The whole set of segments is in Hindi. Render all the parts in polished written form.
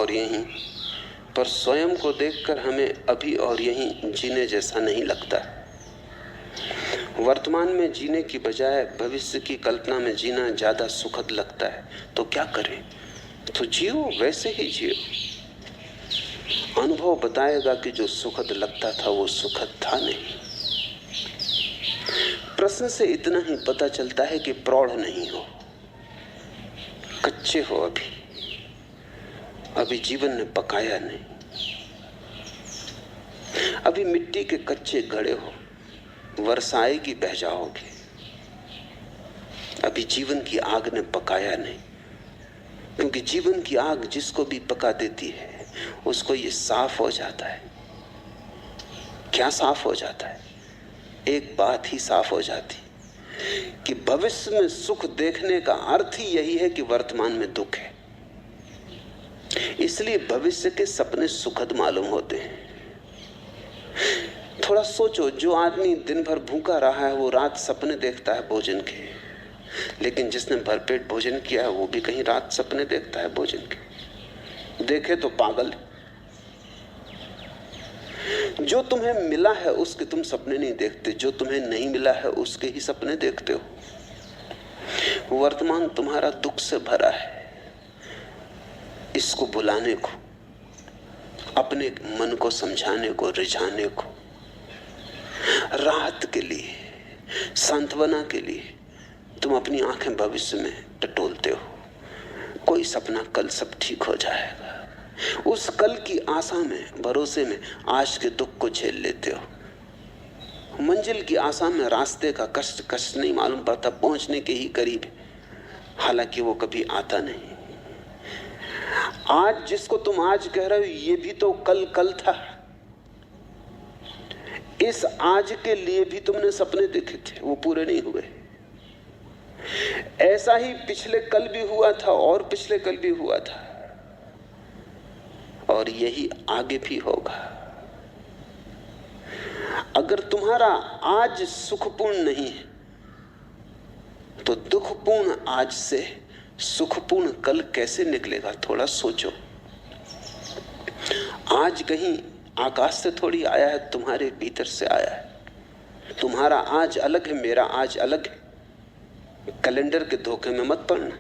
और यहीं, पर स्वयं को देखकर हमें अभी और यहीं जीने जैसा नहीं लगता। वर्तमान में जीने की बजाय भविष्य की कल्पना में जीना ज्यादा सुखद लगता है। तो क्या करें? तो जियो, वैसे ही जियो। अनुभव बताएगा कि जो सुखद लगता था वो सुखद था नहीं। प्रश्न से इतना ही पता चलता है कि प्रौढ़ नहीं हो, कच्चे हो, अभी जीवन ने पकाया नहीं, अभी मिट्टी के कच्चे घड़े हो, वर्षा आएगी बह जाओगे। अभी जीवन की आग ने पकाया नहीं, क्योंकि जीवन की आग जिसको भी पका देती है उसको ये साफ हो जाता है। क्या साफ हो जाता है? एक बात ही साफ हो जाती कि भविष्य में सुख देखने का अर्थ ही यही है कि वर्तमान में दुख है। इसलिए भविष्य के सपने सुखद मालूम होते हैं। थोड़ा सोचो, जो आदमी दिन भर भूखा रहा है वो रात सपने देखता है भोजन के, लेकिन जिसने भरपेट भोजन किया है वो भी कहीं रात सपने देखता है भोजन के। देखे तो पागल। जो तुम्हें मिला है उसके तुम सपने नहीं देखते, जो तुम्हें नहीं मिला है उसके ही सपने देखते हो। वर्तमान तुम्हारा दुख से भरा है। इसको बुलाने को, अपने मन को समझाने को, रिझाने को, राहत के लिए, सांत्वना के लिए तुम अपनी आंखें भविष्य में टटोलते हो। कोई सपना, कल सब ठीक हो जाएगा। उस कल की आशा में, भरोसे में आज के दुख को झेल लेते हो। मंजिल की आशा में रास्ते का कष्ट कष्ट नहीं मालूम पड़ता, पहुंचने के ही करीब, हालांकि वो कभी आता नहीं। आज जिसको तुम आज कह रहे हो ये भी तो कल कल था। इस आज के लिए भी तुमने सपने देखे थे, वो पूरे नहीं हुए। ऐसा ही पिछले कल भी हुआ था और पिछले कल भी हुआ था, और यही आगे भी होगा। अगर तुम्हारा आज सुखपूर्ण नहीं है तो दुखपूर्ण आज से सुखपूर्ण कल कैसे निकलेगा? थोड़ा सोचो। आज कहीं आकाश से थोड़ी आया है, तुम्हारे भीतर से आया है। तुम्हारा आज अलग है, मेरा आज अलग है। कैलेंडर के धोखे में मत पड़ना।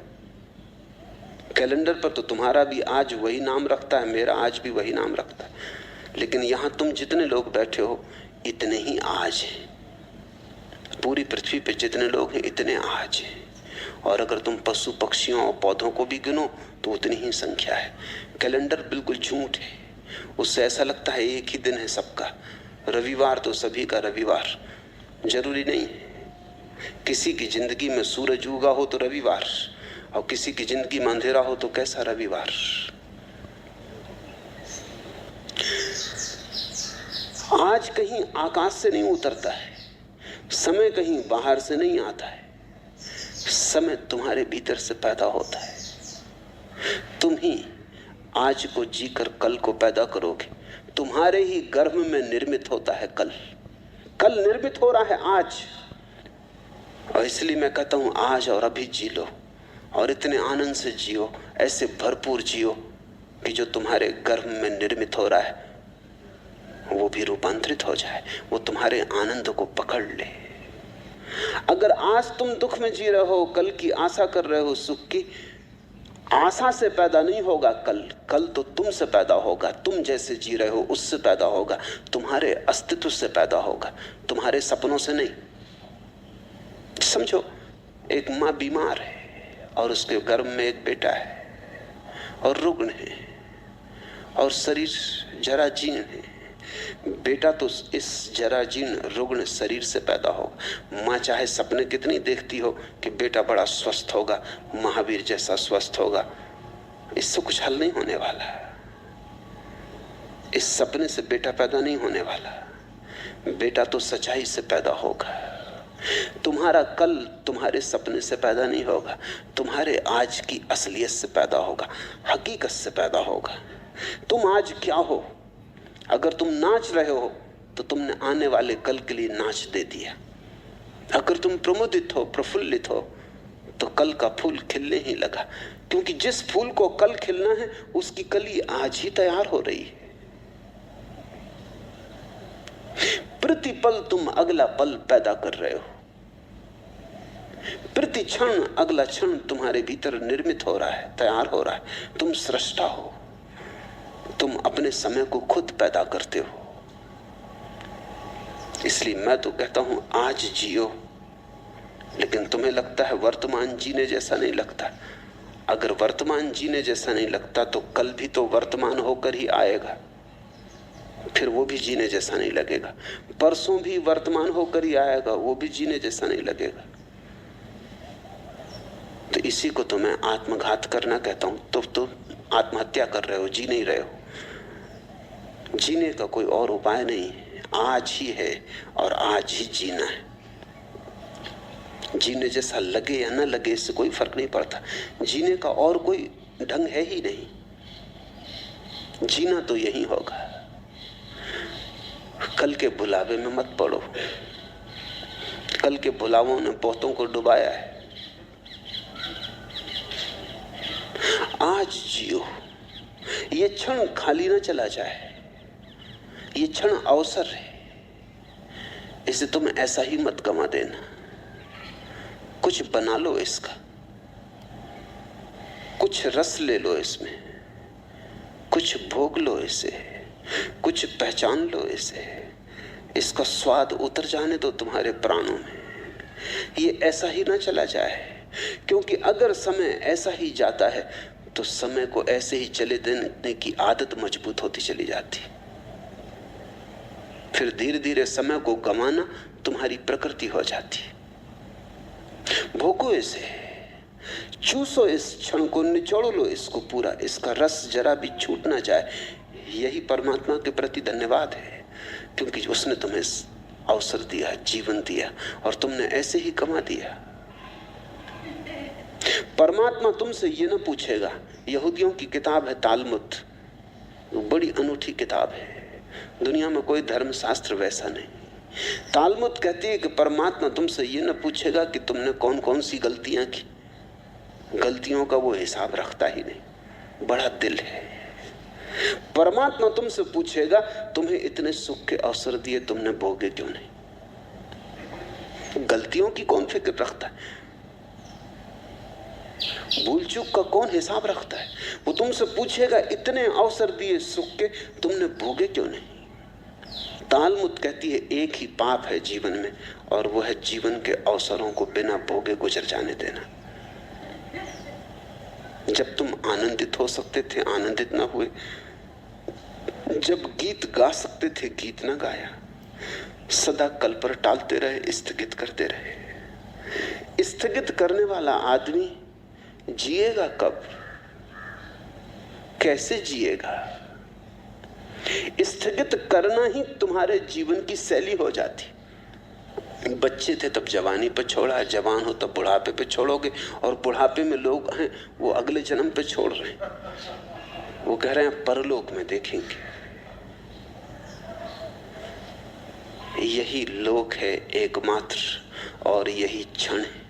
कैलेंडर पर तो तुम्हारा भी आज वही नाम रखता है, मेरा आज भी वही नाम रखता है, लेकिन यहां तुम जितने लोग बैठे हो इतने ही आज हैं। पूरी पृथ्वी पर जितने लोग हैं इतने आज हैं। और अगर तुम पशु पक्षियों और पौधों को भी गिनो तो उतनी ही संख्या है। कैलेंडर बिल्कुल झूठ है। उससे ऐसा लगता है एक ही दिन है सबका। रविवार तो सभी का रविवार जरूरी नहीं है। किसी की जिंदगी में सूरज उगा हो तो रविवार, और किसी की जिंदगी में अंधेरा हो तो कैसा रविवार। आज कहीं आकाश से नहीं उतरता है, समय कहीं बाहर से नहीं आता है, समय तुम्हारे भीतर से पैदा होता है। तुम ही आज को जीकर कल को पैदा करोगे। तुम्हारे ही गर्भ में निर्मित होता है कल। कल निर्मित हो रहा है आज, और इसलिए मैं कहता हूं आज और अभी जी लो, और इतने आनंद से जियो, ऐसे भरपूर जियो कि जो तुम्हारे गर्भ में निर्मित हो रहा है वो भी रूपांतरित हो जाए, वो तुम्हारे आनंद को पकड़ ले। अगर आज तुम दुख में जी रहे हो, कल की आशा कर रहे हो सुख की, आशा से पैदा नहीं होगा कल। कल तो तुमसे पैदा होगा, तुम जैसे जी रहे हो उससे पैदा होगा, तुम्हारे अस्तित्व से पैदा होगा, तुम्हारे सपनों से नहीं। समझो, एक माँ बीमार है और उसके गर्भ में एक बेटा है और रुग्ण है और शरीर जराजीर्ण है। बेटा तो इस जराजीर्ण रुग्ण शरीर से पैदा होगा। माँ चाहे सपने कितनी देखती हो कि बेटा बड़ा स्वस्थ होगा, महावीर जैसा स्वस्थ होगा, इससे कुछ हल नहीं होने वाला। इस सपने से बेटा पैदा नहीं होने वाला। बेटा तो सच्चाई से पैदा होगा। तुम्हारा कल तुम्हारे सपने से पैदा नहीं होगा, तुम्हारे आज की असलियत से पैदा होगा, हकीकत से पैदा होगा। तुम आज क्या हो? अगर तुम नाच रहे हो तो तुमने आने वाले कल के लिए नाच दे दिया। अगर तुम प्रमुदित हो, प्रफुल्लित हो, तो कल का फूल खिलने ही लगा, क्योंकि जिस फूल को कल खिलना है उसकी कली आज ही तैयार हो रही है। प्रतिपल तुम अगला पल पैदा कर रहे हो, प्रति क्षण अगला क्षण तुम्हारे भीतर निर्मित हो रहा है, तैयार हो रहा है। तुम सृष्टा हो, तुम अपने समय को खुद पैदा करते हो। इसलिए मैं तो कहता हूं आज जियो, लेकिन तुम्हें लगता है वर्तमान जीने जैसा नहीं लगता। अगर वर्तमान जीने जैसा नहीं लगता तो कल भी तो वर्तमान होकर ही आएगा, फिर वो भी जीने जैसा नहीं लगेगा। परसों भी वर्तमान होकर ही आएगा, वो भी जीने जैसा नहीं लगेगा। तो इसी को तो मैं आत्मघात करना कहता हूं। तो आत्महत्या कर रहे हो, जी नहीं रहे हो। जीने का कोई और उपाय नहीं है, आज ही है और आज ही जीना है। जीने जैसा लगे या न लगे इससे कोई फर्क नहीं पड़ता। जीने का और कोई ढंग है ही नहीं। जीना तो यही होगा। कल के बुलावे में मत पड़ो। कल के बुलावों ने बहुतों को डुबाया है। आज जियो। ये क्षण खाली ना चला जाए। ये क्षण अवसर है, इसे तुम ऐसा ही मत गंवा देना। कुछ बना लो इसका, कुछ रस ले लो इसमें, कुछ भोग लो इसे, कुछ पहचान लो इसे। इसका स्वाद उतर जाने दो तुम्हारे प्राणों में। ये ऐसा ही ना चला जाए, क्योंकि अगर समय ऐसा ही जाता है तो समय को ऐसे ही चले देने की आदत मजबूत होती चली जाती। फिर धीरे धीरे समय को गंवाना तुम्हारी प्रकृति हो जाती। भोगो इसे, चूसो इस क्षण को, निचोड़ लो इसको पूरा। इसका रस जरा भी छूट ना जाए। यही परमात्मा के प्रति धन्यवाद है, क्योंकि उसने तुम्हें अवसर दिया, जीवन दिया, और तुमने ऐसे ही गंवा दिया। परमात्मा तुमसे ये ना पूछेगा। यहूदियों की किताब है तालमुद, बड़ी अनूठी किताब है। दुनिया में कोई धर्मशास्त्र वैसा नहीं। तालमुद कहती है कि परमात्मा तुमसे ये न पूछेगा कि तुमने कौन कौन सी गलतियां की। गलतियों का वो हिसाब रखता ही नहीं, बड़ा दिल है। परमात्मा तुमसे पूछेगा तुम्हें इतने सुख के अवसर दिए, तुमने भोगे क्यों नहीं। गलतियों की कौन फिक्र रखता है, भूल चूक का कौन हिसाब रखता है। वो तुमसे पूछेगा इतने अवसर दिए सुख के, तुमने भोगे क्यों नहीं। तालमुद कहती है एक ही पाप है जीवन में, और वो है जीवन के अवसरों को बिना भोगे गुजर जाने देना। जब तुम आनंदित हो सकते थे आनंदित ना हुए, जब गीत गा सकते थे गीत ना गाया, सदा कल पर टालते रहे, स्थगित करते रहे। स्थगित करने वाला आदमी जिएगा कब, कैसे जिएगा। स्थगित करना ही तुम्हारे जीवन की शैली हो जाती। बच्चे थे तब जवानी पे छोड़ा, जवान हो तब बुढ़ापे पे छोड़ोगे, और बुढ़ापे में लोग हैं वो अगले जन्म पे छोड़ रहे हैं। वो कह रहे हैं परलोक में देखेंगे। यही लोक है एकमात्र, और यही क्षण है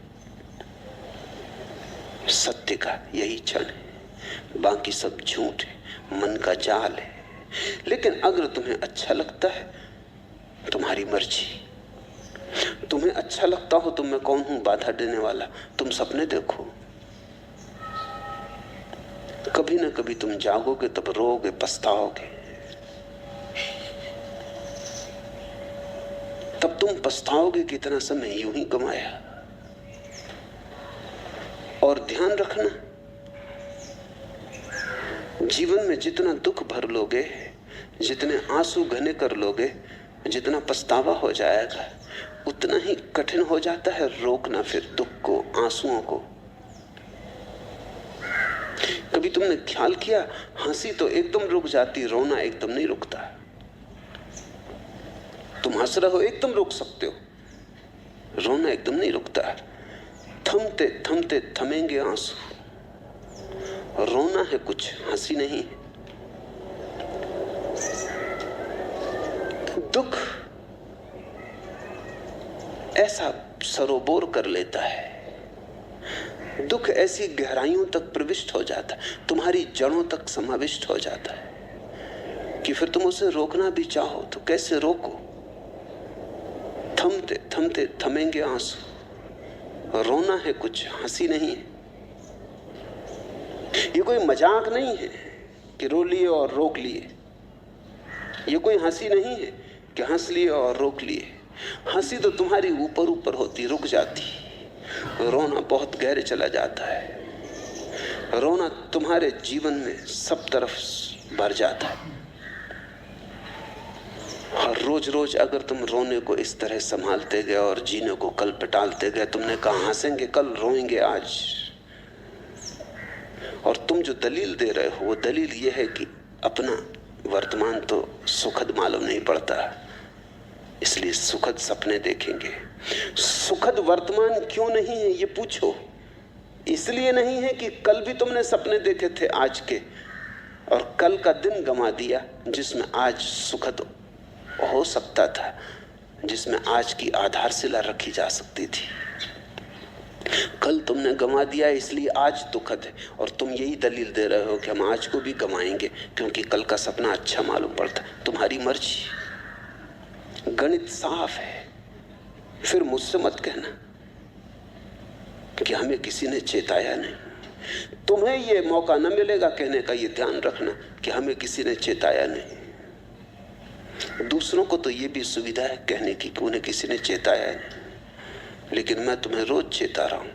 सत्य का, यही क्षण है। बाकी सब झूठ है, मन का जाल है। लेकिन अगर तुम्हें अच्छा लगता है, तुम्हारी मर्जी। तुम्हें अच्छा लगता हो तो मैं कौन हूं बाधा देने वाला। तुम सपने देखो, कभी ना कभी तुम जागोगे, तब रोओगे, पछताओगे। तब तुम पछताओगे कि इतना समय यूं ही गंवाया। और ध्यान रखना, जीवन में जितना दुख भर लोगे, जितने आंसू घने कर लोगे, जितना पछतावा हो जाएगा, उतना ही कठिन हो जाता है रोकना फिर दुख को, आंसुओं को। कभी तुमने ख्याल किया, हंसी तो एकदम रुक जाती, रोना एकदम नहीं रुकता। तुम हंस रहे हो एकदम रुक सकते हो, रोना एकदम नहीं रुकता। थमते थमते थमेंगे आंसू। रोना है कुछ, हंसी नहीं। दुख ऐसा सरोबोर कर लेता है, दुख ऐसी गहराइयों तक प्रविष्ट हो जाता है, तुम्हारी जड़ों तक समाविष्ट हो जाता है कि फिर तुम उसे रोकना भी चाहो तो कैसे रोको। थमते थमते थमेंगे आंसू। रोना है कुछ, हंसी नहीं है। ये कोई मजाक नहीं है कि रो लिए और रोक लिए। ये कोई हंसी नहीं है कि हंस लिए और रोक लिए। हंसी तो तुम्हारी ऊपर ऊपर होती, रुक जाती। रोना बहुत गहरे चला जाता है। रोना तुम्हारे जीवन में सब तरफ भर जाता है। और रोज रोज अगर तुम रोने को इस तरह संभालते गए और जीने को कल पे टालते गए, तुमने कहा हंसेंगे कल, रोएंगे आज, और तुम जो दलील दे रहे हो वो दलील ये है कि अपना वर्तमान तो सुखद मालूम नहीं पड़ता, इसलिए सुखद सपने देखेंगे। सुखद वर्तमान क्यों नहीं है ये पूछो। इसलिए नहीं है कि कल भी तुमने सपने देखे थे आज के, और कल का दिन गंवा दिया जिसमें आज सुखद हो सकता था, जिसमें आज की आधारशिला रखी जा सकती थी। कल तुमने गंवा दिया इसलिए आज दुखद है, और तुम यही दलील दे रहे हो कि हम आज को भी गंवाएंगे क्योंकि कल का सपना अच्छा मालूम पड़ता। तुम्हारी मर्जी, गणित साफ है। फिर मुझसे मत कहना कि हमें किसी ने चेताया नहीं। तुम्हें ये मौका न मिलेगा कहने का, ये ध्यान रखना कि हमें किसी ने चेताया नहीं। दूसरों को तो ये भी सुविधा है कहने की कि उन्हें किसी ने चेताया नहीं, लेकिन मैं तुम्हें रोज चेता रहा हूं